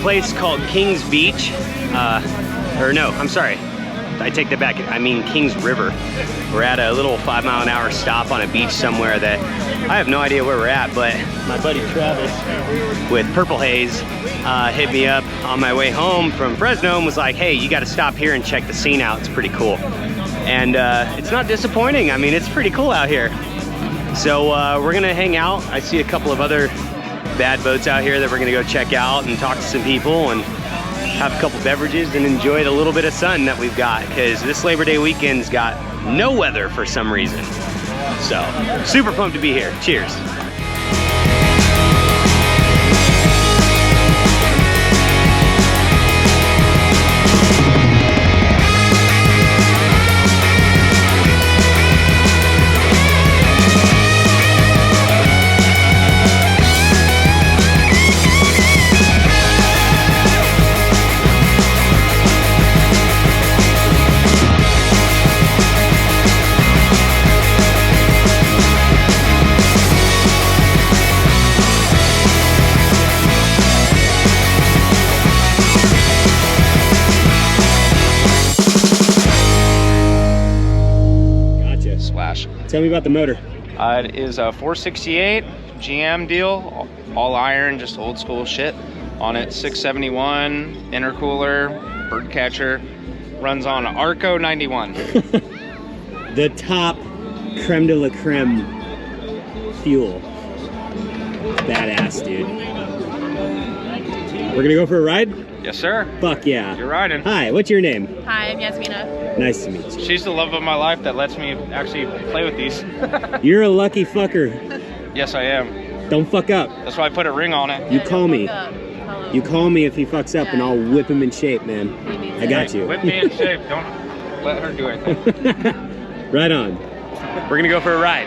place called Kings Beach. Or no, I'm sorry. I take that back. I mean Kings River. We're at a little 5-mile-an-hour stop on a beach somewhere that I have no idea where we're at, but my buddy Travis with Purple Haze hit me up on my way home from Fresno and was like, hey, you got to stop here and check the scene out. It's pretty cool. And it's not disappointing. I mean, it's pretty cool out here. So we're gonna hang out. I see a couple of other bad boats out here that we're gonna go check out and talk to some people and have a couple beverages and enjoy the little bit of sun that we've got, because this Labor Day weekend's got no weather for some reason. So, super pumped to be here. Cheers. Tell me about the motor. It is a 468 GM deal, all iron, just old school shit. On it, 671, intercooler, bird catcher, runs on Arco 91. The top creme de la creme fuel. Badass, dude. We're gonna go for a ride? Yes, sir. Fuck yeah. You're riding. Hi, what's your name? Hi, I'm Yasmina. Nice to meet you. She's the love of my life that lets me actually play with these. You're a lucky fucker. Yes, I am. Don't fuck up. That's why I put a ring on it. You call me. You call me if he fucks up, and I'll whip him in shape, man. I got you. Whip me in shape. Don't let her do anything. Right on. We're gonna go for a ride.